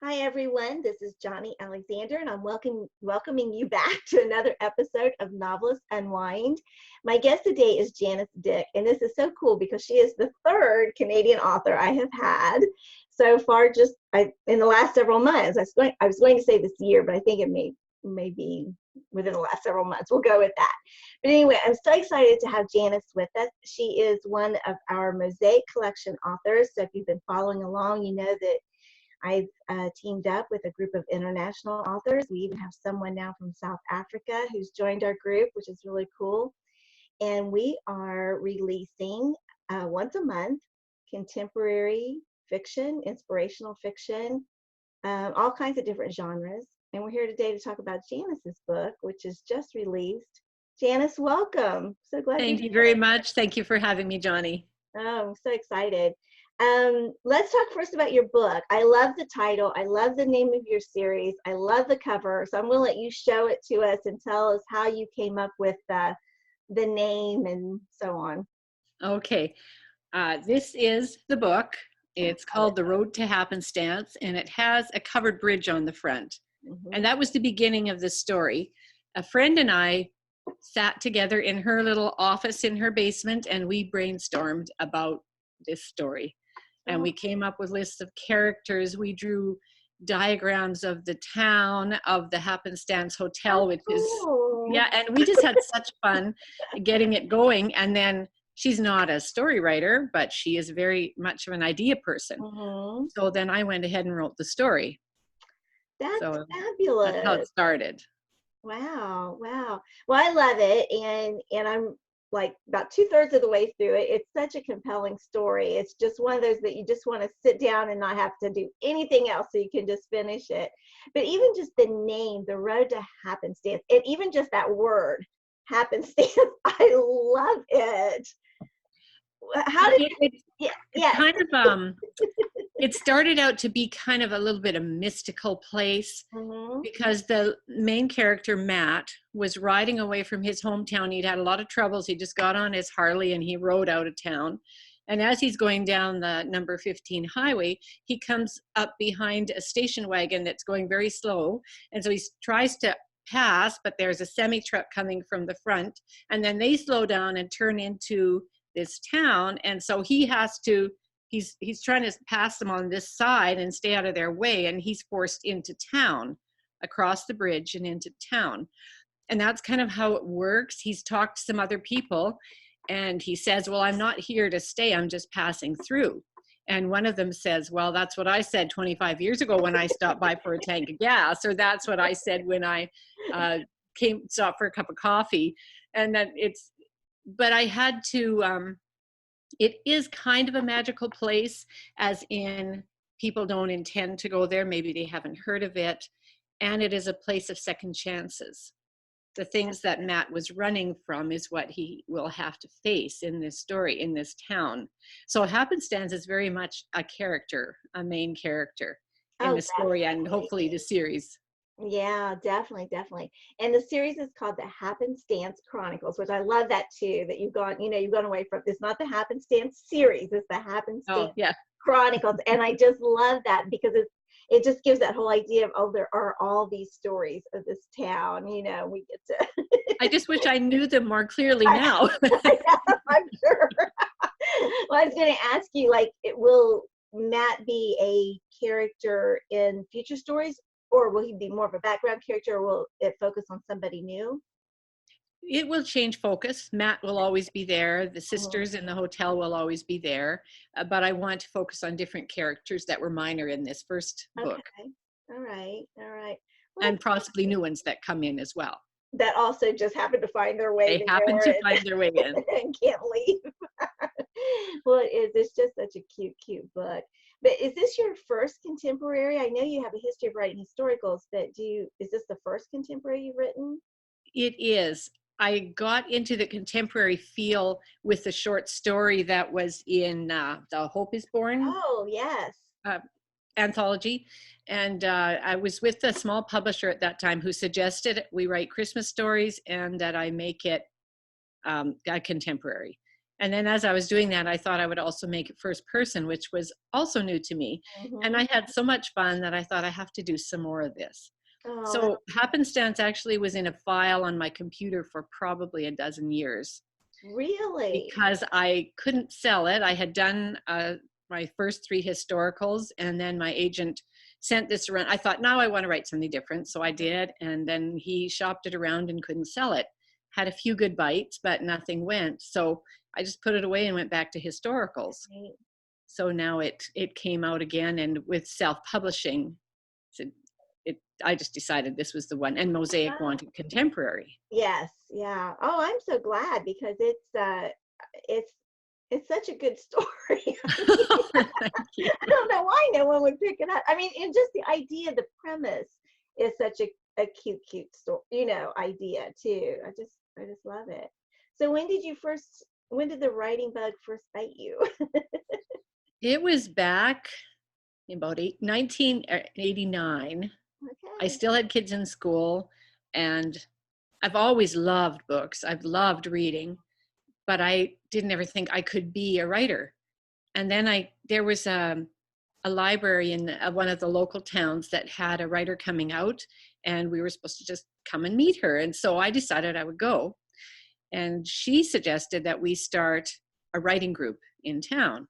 Hi everyone, this is Johnnie Alexander and I'm welcoming you back to another episode of Novelists Unwind. My guest today is Janice Dick, and this is so cool because she is the third Canadian author I have had so far in the last several months. I was going to say this year, but I think it may be within the last several months. We'll go with that. But anyway, I'm so excited to have Janice with us. She is one of our Mosaic Collection authors. So if you've been following along, you know that I've teamed up with a group of international authors. We even have someone now from South Africa who's joined our group, which is really cool. And we are releasing once a month contemporary fiction, inspirational fiction, all kinds of different genres. And we're here today to talk about Janice's book, which is just released. Janice, welcome. So glad Thank you're you here. very much. Thank you for having me, Johnnie. Oh, I'm so excited. Let's talk first about your book. I love the title. I love the name of your series. I love the cover. So I'm going to let you show it to us and tell us how you came up with the name and so on. Okay, this is the book. It's called The Road to Happenstance, and it has a covered bridge on the front. And that was the beginning of the story. A friend and I sat together in her little office in her basement, and we brainstormed about this story. And we came up with lists of characters. We drew diagrams of the town, of the Happenstance Hotel, which is, yeah, and we just had such fun getting it going. And then she's not a story writer, but she is very much of an idea person. So then I went ahead and wrote the story. That's so fabulous. That's how it started. Wow, wow. Well, I love it, and I'm like about 2/3 of the way through it. It's such a compelling story. It's just one of those that you just want to sit down and not have to do anything else, so you can just finish it. But even just the name, The Road to Happenstance, and even just that word, happenstance, I love it. How did it's kind of it started out to be kind of a little bit of mystical place because the main character, Matt, was riding away from his hometown. He'd had a lot of troubles. He just got on his Harley and he rode out of town. And as he's going down the number 15 highway, he comes up behind a station wagon that's going very slow. And so he tries to pass, but there's a semi truck coming from the front. And then they slow down and turn into this town. And so he has to, he's trying to pass them on this side and stay out of their way, and he's forced into town, across the bridge and into town. And that's kind of how it works. He's talked to some other people and he says, well, I'm not here to stay, I'm just passing through. And one of them says, well, that's what I said 25 years ago when I stopped by for a tank of gas, or that's what I said when I stopped for a cup of coffee. And that but I had to, it is kind of a magical place, as in people don't intend to go there. Maybe they haven't heard of it. And it is a place of second chances. The things that Matt was running from is what he will have to face in this story, in this town. So Happenstance is very much a character, a main character in the story, and hopefully the series. Yeah, definitely, definitely. And the series is called the Happenstance Chronicles, which I love that too, that you've gone away from. It's not the Happenstance series, it's the Happenstance Chronicles. And I just love that because it just gives that whole idea of, there are all these stories of this town, we get to. I just wish I knew them more clearly now. I'm sure. Well, I was going to ask you, will Matt be a character in future stories? Or will he be more of a background character, or will it focus on somebody new? It will change focus. Matt will always be there. The sisters in the hotel will always be there. But I want to focus on different characters that were minor in this first book. Okay. All right. All right. Well, and possibly new ones that come in as well. That also just happen to find their way. They happen to find their way in. And can't leave. Well, it's just such a cute, cute book. But is this your first contemporary? I know you have a history of writing historicals, but is this the first contemporary you've written? It is. I got into the contemporary feel with the short story that was in the Hope is Born. Oh, yes. Anthology. And I was with a small publisher at that time who suggested we write Christmas stories and that I make it a contemporary. And then as I was doing that, I thought I would also make it first person, which was also new to me. And I had so much fun that I thought I have to do some more of this. Oh, So Happenstance actually was in a file on my computer for probably a dozen years really? because I couldn't sell it. I had done my first 3 historicals, and then my agent sent this around. I thought, now I want to write something different. So I did. And then he shopped it around and couldn't sell it. Had a few good bites, but nothing went. So I just put it away and went back to historicals. Right. So now it came out again, and with self-publishing, I just decided this was the one. And Mosaic wanted contemporary. Yes, yeah. Oh, I'm so glad because it's such a good story. Thank you. I don't know why no one would pick it up. I mean, and just the idea, the premise is such a cute story, idea too. I just love it. So when did the writing bug first bite you? It was back in about 1989. I Okay. still had kids in school, and I've always loved books. I've loved reading, but I didn't ever think I could be a writer. And then there was a library in one of the local towns that had a writer coming out, and we were supposed to just come and meet her. And so I decided I would go. And she suggested that we start a writing group in town.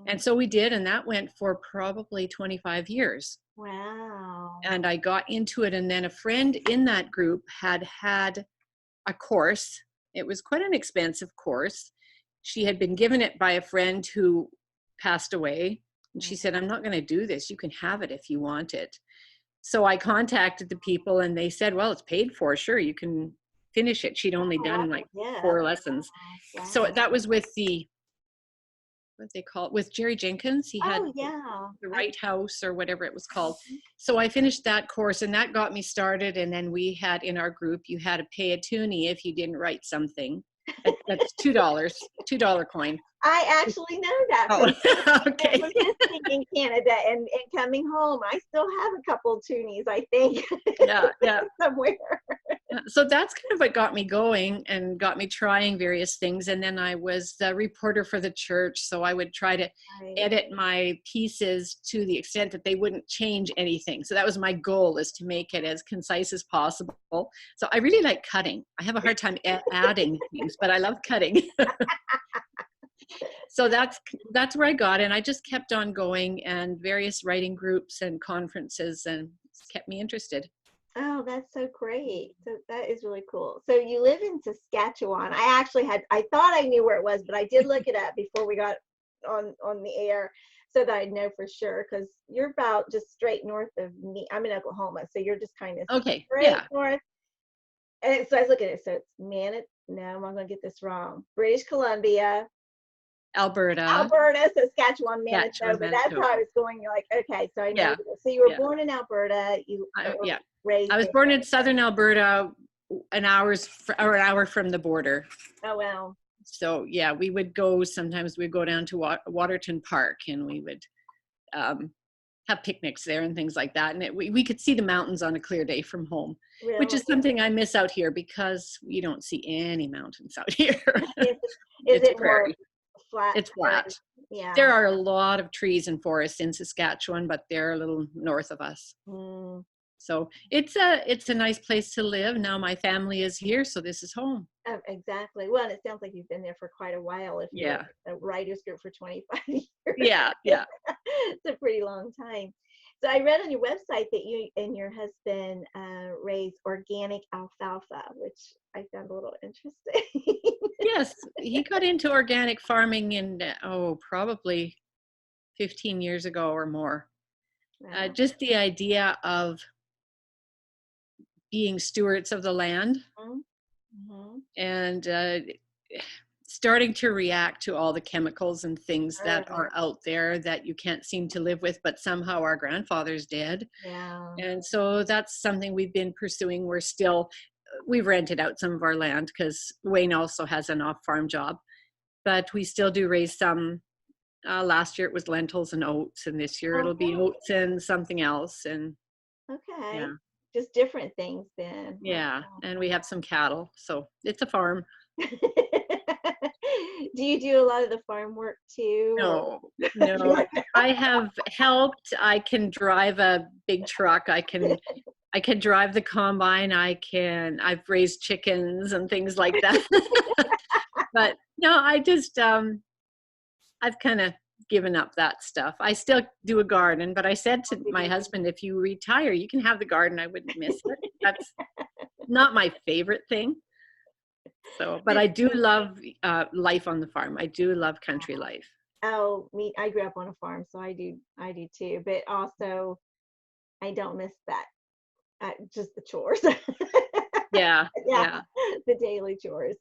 And so we did, and that went for probably 25 years. Wow. And I got into it, and then a friend in that group had a course. It was quite an expensive course. She had been given it by a friend who passed away. And she said, I'm not going to do this. You can have it if you want it. So I contacted the people, and they said, well, it's paid for. Sure, you can finish it. She'd only done like 4 lessons. Wow. So that was with what they call it, with Jerry Jenkins. He had the Right House or whatever it was called. So I finished that course, and that got me started. And then we had in our group, you had to pay a toonie if you didn't write something. That's $2 coin. I actually know that. Oh, okay. From visiting in Canada and coming home, I still have a couple toonies, I think. Yeah. Somewhere. So that's kind of what got me going and got me trying various things. And then I was the reporter for the church. So I would try to edit my pieces to the extent that they wouldn't change anything. So that was my goal, is to make it as concise as possible. So I really like cutting. I have a hard time adding things, but I love cutting. So that's where I got, and I just kept on going, and various writing groups and conferences, and it's kept me interested. Oh, that's so great. So that is really cool. So you live in Saskatchewan. I thought I knew where it was, but I did look it up before we got on the air so that I'd know for sure, because you're about just straight north of me. I'm in Oklahoma, so you're just kind of straight north. And so I was looking at it. So it's I'm going to get this wrong. British Columbia, Alberta, Saskatchewan, Manitoba. That's how I was going. You're like, okay, so I know. So you were born in Alberta. Raised. I was born in southern Alberta, an hour from the border. Oh wow. So yeah, we would go. Sometimes we'd go down to Waterton Park, and we would have picnics there and things like that. And we could see the mountains on a clear day from home, which is something I miss out here because you don't see any mountains out here. Is it more flat? It's flat. Yeah. There are a lot of trees and forests in Saskatchewan, but they're a little north of us. So it's a nice place to live. Now my family is here, so this is home. Oh, exactly. Well, and it sounds like you've been there for quite a while. If you're a writer's group for 25 years. Yeah. It's a pretty long time. So I read on your website that you and your husband raise organic alfalfa, which I found a little interesting. Yes, he got into organic farming in probably 15 years ago or more. Wow. Just the idea of being stewards of the land and starting to react to all the chemicals and things that are out there that you can't seem to live with, but somehow our grandfathers did. Yeah. And so that's something we've been pursuing. We've rented out some of our land because Wayne also has an off-farm job, but we still do raise some. Last year it was lentils and oats, and this year it'll be oats and something else. And just different things then. Yeah, and we have some cattle, so it's a farm. Do you do a lot of the farm work too? No, no. I have helped. I can drive a big truck. I can drive the combine. I've raised chickens and things like that. But no, I've kind of given up that stuff. I still do a garden, but I said to my husband, if you retire, you can have the garden. I wouldn't miss it. That's not my favorite thing. So, but I do love life on the farm. I do love country life. Oh, I grew up on a farm, so I do too. But also, I don't miss that. Just the chores. Yeah, yeah. The daily chores.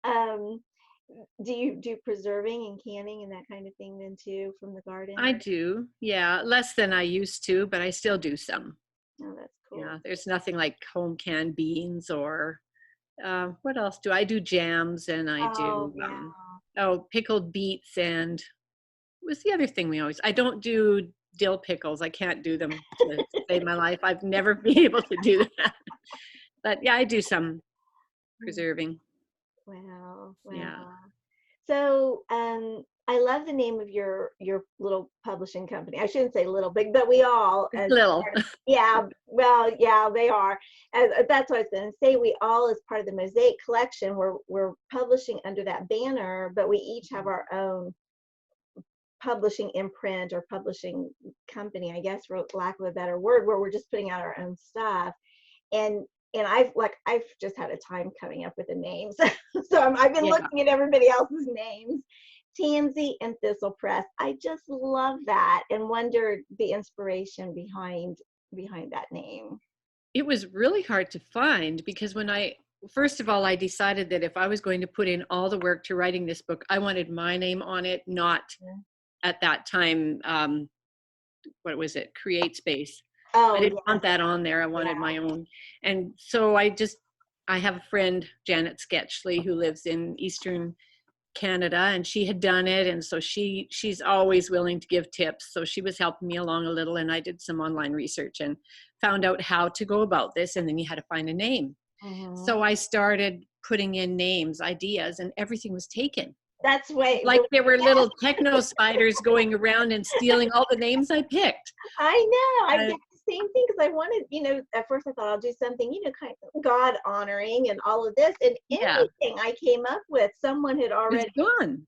Do you do preserving and canning and that kind of thing then too from the garden? I do. Yeah, less than I used to, but I still do some. Oh, that's cool. Yeah, there's nothing like home canned beans or what else do I do? Jams, and I do pickled beets, and what's the other thing I don't do dill pickles. I can't do them to save my life. I've never been able to do that. But yeah, I do some preserving. Wow. Yeah. So I love the name of your little publishing company. I shouldn't say little, big, but we all little. Yeah, well, yeah, they are. That's what I was going to say. We all, as part of the Mosaic Collection, we're publishing under that banner, but we each have our own publishing imprint or publishing company, I guess, for lack of a better word, where we're just putting out our own stuff. And I've just had a time coming up with the names. So I've been looking at everybody else's names. Tansy and Thistle Press. I just love that and wondered the inspiration behind that name. It was really hard to find because first of all, I decided that if I was going to put in all the work to writing this book, I wanted my name on it, not at that time, what was it? CreateSpace. I didn't want that on there. I wanted my own. And so I have a friend, Janet Sketchley, who lives in Eastern Canada, and she had done it. And so she's always willing to give tips. So she was helping me along a little, and I did some online research and found out how to go about this. And then you had to find a name. So I started putting in names, ideas, and everything was taken. That's way like there were little techno spiders going around and stealing all the names I picked. I know. I did the same thing because I wanted, at first I thought I'll do something, kind of God honoring and all of this. And anything I came up with, someone had already taken.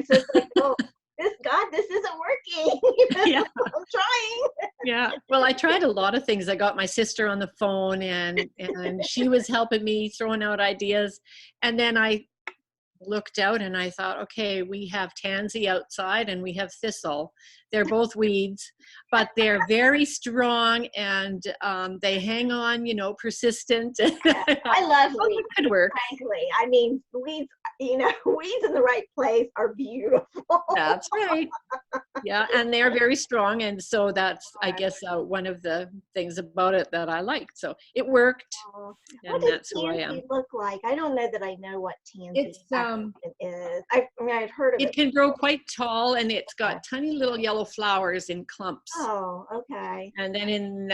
So it's like, oh, this isn't working. I'm trying. Yeah. Well, I tried a lot of things. I got my sister on the phone and she was helping me throwing out ideas. And then I looked out and I thought, okay, we have tansy outside and we have thistle. They're both weeds, but they're very strong and they hang on, persistent. I love weeds. It could work. Frankly, I mean, weeds, weeds in the right place are beautiful. That's right. Yeah, and they're very strong, and so that's, I guess, one of the things about it that I liked. So it worked, and that's who I am. What does tansy look like? I don't know that I know what tansy is. I mean, I've heard of it. It can grow quite tall, and it's got tiny little yellow flowers in clumps. Oh, okay. And then in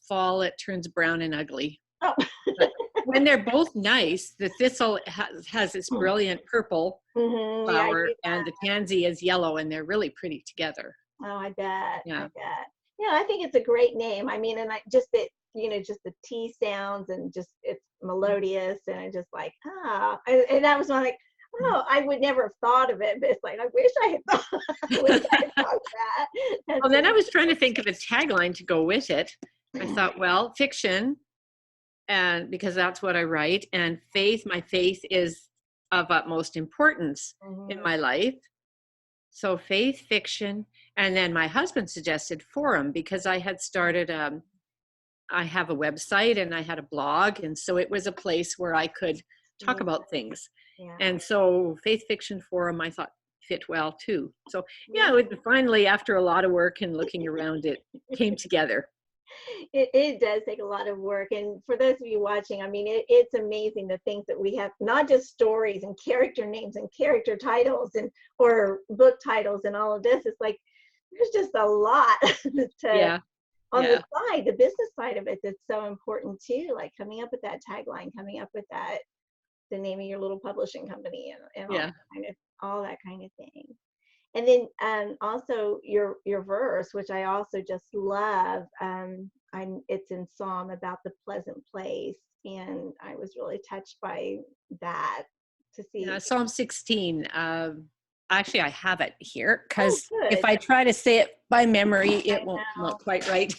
fall, it turns brown and ugly. Oh. But when they're both nice, the thistle has this brilliant purple flower, and the tansy is yellow, and they're really pretty together. Oh, I bet. Yeah. I bet. Yeah, I think it's a great name. I mean, and just just the T sounds and just it's melodious, and I just like, and that was like, oh, I would never have thought of it, but it's like, I wish I had thought that. Well, then I was trying to think of a tagline to go with it. I thought, well, fiction, and because that's what I write, and my faith is of utmost importance in my life. So faith, fiction, and then my husband suggested forum because I had started, I have a website and I had a blog, and so it was a place where I could talk about things. Yeah. And so faith, fiction, forum, I thought fit well too. So finally, after a lot of work and looking around, it came together. It does take a lot of work, and for those of you watching, I mean, it's amazing the things that we have, not just stories and character names and character titles or book titles and all of this. It's like there's just a lot on the side, the business side of it, that's so important too, like coming up with that tagline, coming up with that the name of your little publishing company and Yeah. all that kind of thing. And then also your verse, which I also just love. It's in Psalm about the pleasant place, and I was really touched by that to see. Yeah, Psalm 16. Actually, I have it here Oh, because if good. I try to say it by memory, it I won't come know. out quite right.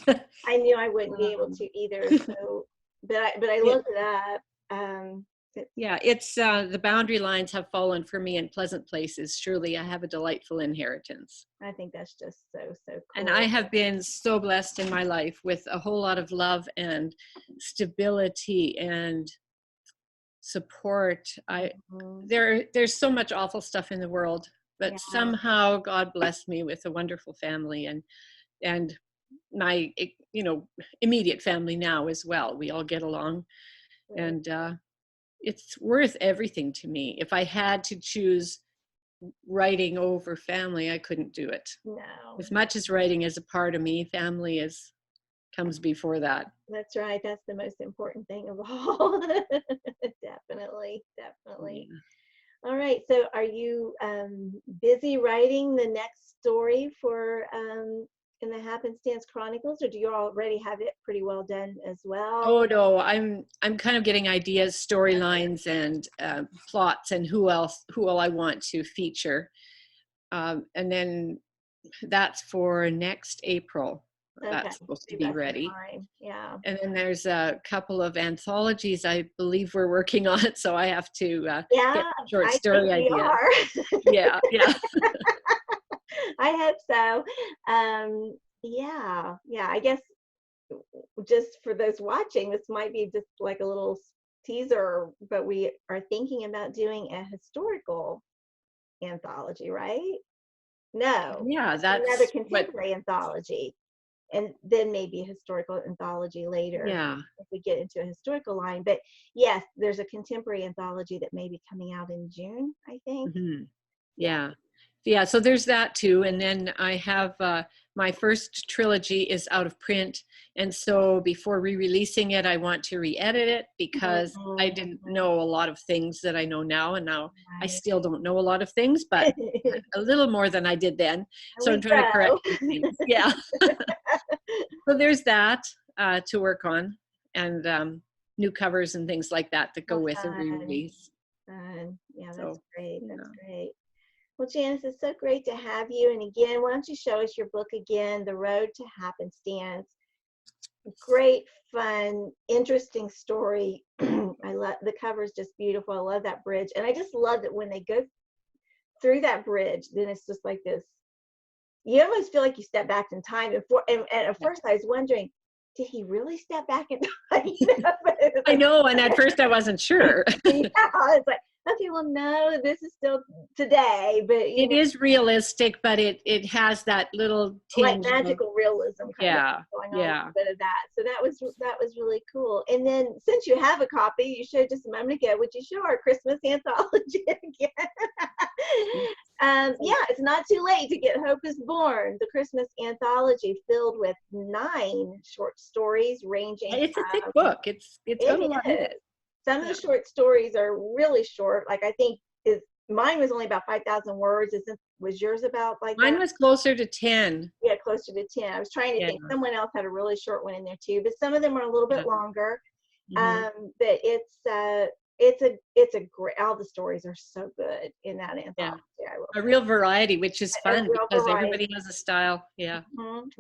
I knew I wouldn't be able Um, to either. So, but I it, looked it up. It's, yeah, it's the boundary lines have fallen for me in pleasant places. Surely I have a delightful inheritance. I think that's just so And I cool. have been so blessed in my life with a whole lot of love and stability and support. Mhm. There's so much awful stuff in the world, but Yeah. somehow God blessed me with a wonderful family and my immediate family now as well. We all get along, Really. and it's worth everything to me. If I had to choose writing over family, I couldn't do it. No. As much as writing is a part of me, family is comes before that. That's right. That's the most important thing of all. Definitely. Yeah. All right. So are you busy writing the next story for in the Happenstance Chronicles, or do you already have it pretty well done as well? Oh no, I'm kind of getting ideas, storylines, and plots, and who all I want to feature, and then that's for next April. Okay. That's supposed to You've be got some ready. time. Yeah. And then there's a couple of anthologies I believe we're working on, so I have to Yeah, get short I think story we ideas. are. Yeah, yeah. I hope so. Yeah. I guess just for those watching, this might be just like a little teaser, but we are thinking about doing a historical anthology, right? No, Yeah, just another that's what, contemporary anthology, and then maybe a historical anthology later yeah. if we get into a historical line. But yes, there's a contemporary anthology that may be coming out in June, I think. Hmm. Yeah. Yeah. Yeah, so there's that too. And then I have my first trilogy is out of print. And so before re-releasing it, I want to re-edit it because I Mhm. didn't know a lot of things that I know now. And now I Right. still don't know a lot of things, but a little more than I did then. There So we I'm trying to correct go. some things. Yeah. So there's that to work on, and new covers and things like that that go Well, with a fun. re-release. Fun. Yeah, that's So, great. That's yeah. great. Well, Janice, it's so great to have you. And again, why don't you show us your book again, The Road to Happenstance? Great, fun, interesting story. I love the cover is just beautiful. I love that bridge. And I just love that when they go through that bridge, then it's just like this. You almost feel like you step back in time. And at first I was wondering, did he really step back in time? But it was I like, know, and at first I wasn't sure. yeah, it's like, okay, well, no, this is still today, but It is realistic, but it has that little like tinge of, magical realism kind of yeah, going on, a yeah. little bit of that. So that was really cool. And then since you have a copy, you showed just a moment ago, would you show our Christmas anthology again? Yeah, it's not too late to get Hope is Born, the Christmas anthology filled with 9 short stories ranging It's a thick from, book. It's got a it lot in it. is. Some of Yeah. the short stories are really short. Like I think is mine was only about 5,000 words. Was yours about like Mine that? was closer to 10. Yeah, closer to 10. I was trying to Yeah, think. Someone else had a really short one in there too, but some of them are a little yeah. bit longer. Hmm. But it's a great. All the stories are so good in that Yeah. anthology. I will A say real variety, which is a fun real because variety. everybody has a style. Yeah.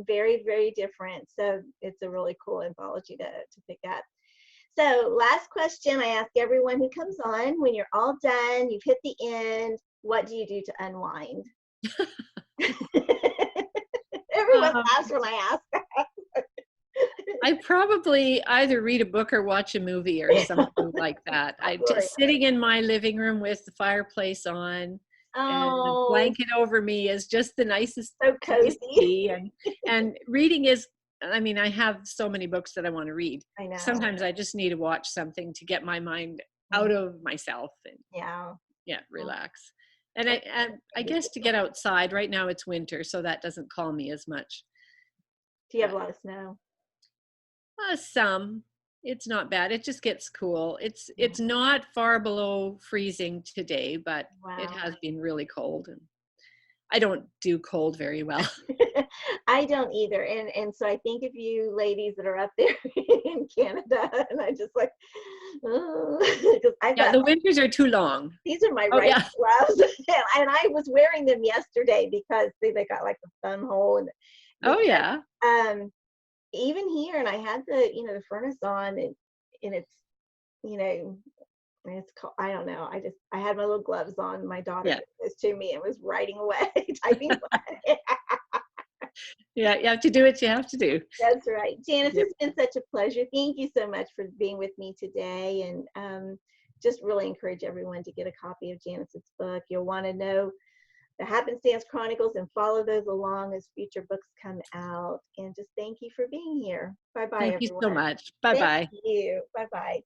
Very, very different. So it's a really cool anthology to pick up. So last question I ask everyone who comes on: when you're all done, you've hit the end, what do you do to unwind? Everyone Um, laughs when I ask. I probably either read a book or watch a movie or something like that. Glorious. Sitting in my living room with the fireplace on and the Oh, blanket over me is just the nicest so place to cozy. be. And reading is, I mean, I have so many books that I want to read. I know. Sometimes I just need to watch something to get my mind Mhm. out of myself and Yeah. yeah, Well, relax. And that's I good. guess to get outside. Right now it's winter, so that doesn't call me as much. Do you have But a lot of snow? some. It's not bad. It just gets cool. It's not far below freezing today, but it Wow. has been really cold, and I don't do cold very well. I don't either. And so I think of you ladies that are up there in Canada, and I just like, because I've Yeah, got, the winters are too long. these are my Oh right yeah. gloves, and I was wearing them yesterday because they got like a thumb hole, and Oh because yeah. um even here, and I had the the furnace on, and it's you know it's cold. I don't know. I had my little gloves on. My daughter Yeah. gave this to me and was writing away, typing away. Yeah, you have to do what you have to do. That's right. Janice, Yep. it's been such a pleasure. Thank you so much for being with me today. And just really encourage everyone to get a copy of Janice's book. You'll want to know the Happenstance Chronicles and follow those along as future books come out. And just thank you for being here. Bye bye, Thank you so everyone. much. Thank Bye-bye. you. Bye bye.